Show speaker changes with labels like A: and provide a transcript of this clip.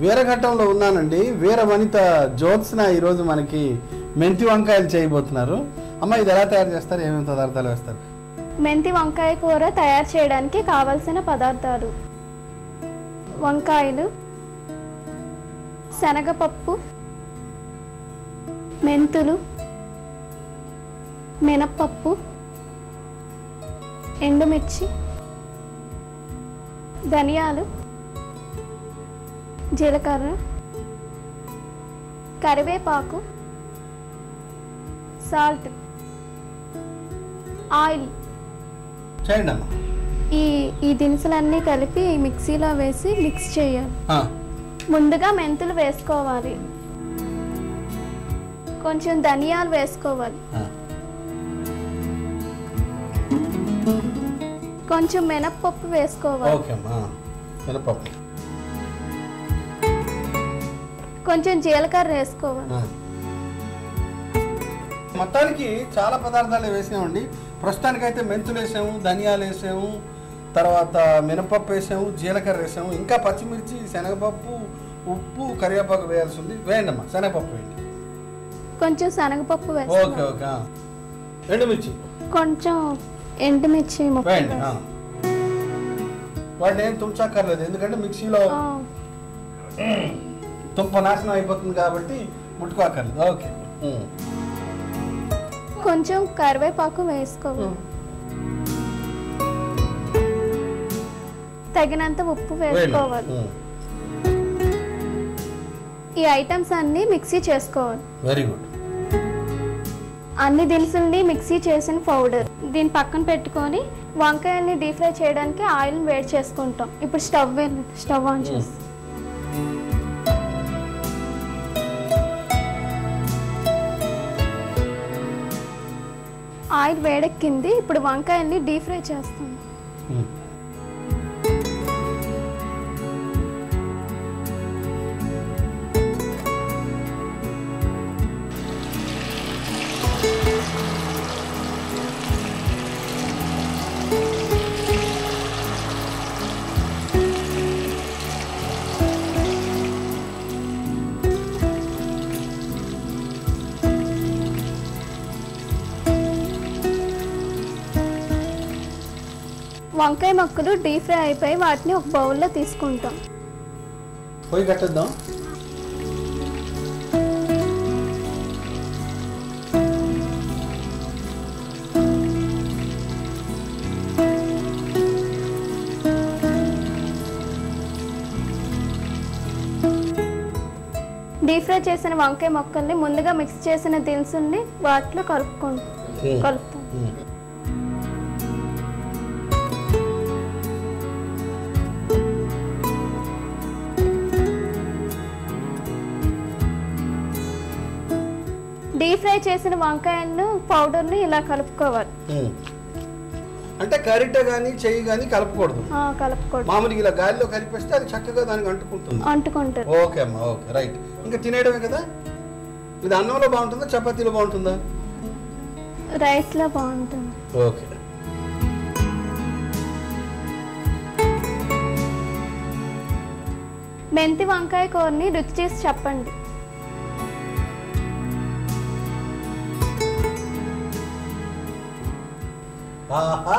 A: వీరఘట్టంలో ఉన్నానండి. వీర వనిత జ్యోత్స్న ఈరోజు మనకి మెంతి వంకాయలు చేయబోతున్నారు. అమ్మ, ఇది ఎలా తయారు చేస్తారు? ఏమేమి పదార్థాలు వేస్తారు?
B: మెంతి వంకాయ కూర తయారు చేయడానికి కావలసిన పదార్థాలు: వంకాయలు, శనగపప్పు, మెంతులు, మినప్పప్పు, ఎండుమిర్చి, ధనియాలు, జీలకర్ర, కరివేపాకు, సాల్ట్, ఆయిల్.
A: చేయండి అమ్మ.
B: ఈ దినుసులన్నీ కలిపి మిక్సీలో వేసి మిక్స్ చేయాలి. ముందుగా మెంతులు వేసుకోవాలి, కొంచెం ధనియాలు వేసుకోవాలి, కొంచెం మినప్పప్పు వేసుకోవాలి, కొంచెం జీలకర్ర వేసుకోవాలి.
A: మొత్తానికి చాలా పదార్థాలు వేసామండి. ప్రస్తుతానికైతే మెంతులు వేసాము, ధనియాలు వేసాము, తర్వాత మినపప్పు వేసాము, జీలకర్ర వేసాము, ఇంకా పచ్చిమిర్చి, శనగపప్పు, ఉప్పు, కరివేపాకు వేయాల్సి ఉంది. వేయండి అమ్మా, శనగపప్పు వేయండి.
B: కొంచెం శనగపప్పు
A: ఓకే ఓకే. ఎండుమిర్చి
B: కొంచెం, ఎండుమిర్చి
A: వేయండి. వాటిని ఏం తుంచక్కర్లేదు, ఎందుకంటే మిక్సీలో తుప్ప నాశనం అయిపోతుంది కాబట్టి ముట్టుకోక్కర్లేదు. ఓకే.
B: కొంచెం కరివేపాకు వేసుకోవాలి, తగినంత ఉప్పు వేసుకోవాలి. ఈ ఐటమ్స్ అన్ని మిక్సీ చేసుకోవాలి.
A: Very good.
B: అన్ని దినుసుల్ని మిక్సీ చేసిన పౌడర్ దీన్ని పక్కన పెట్టుకొని వంకాయల్ని డీప్ ఫ్రై చేయడానికి ఆయిల్ వేడి చేసుకుంటాం. ఇప్పుడు స్టవ్ ఆన్ చేస్తాం. ఆయిల్ వేడెక్కింది. ఇప్పుడు వంకాయల్ని డీప్ ఫ్రై చేస్తాం. వంకాయ ముక్కలు డీప్ ఫ్రై అయిపోయి వాటిని ఒక బౌల్లో తీసుకుంటాం.
A: పొయ్యి కట్టేద్దాం.
B: డీప్ ఫ్రై చేసిన వంకాయ ముక్కల్ని ముందుగా మిక్స్ చేసిన దినుసుల్ని వాటిలో కలుపుతాం. డీప్ ఫ్రై చేసిన వంకాయలను పౌడర్ని ఇలా కలుపుకోవాలి.
A: అంటే గరిట కానీ చెయ్యి కానీ కలపకూడదు. మామూలుగా ఇలా గాలిలో కలిపేస్తే అది చక్కగా దానికి అంటుకుంటుంది. ఓకే అమ్మా, ఓకే, రైట్. ఇంకా తినేయడమే కదా. ఇది అన్నంలో బాగుంటుందా, చపాతీలో బాగుంటుందా?
B: రైస్లో బాగుంటుంది.
A: ఓకే.
B: మెంతి వంకాయ కూరని రుచి చేసి చెప్పండి.
A: ఆహా,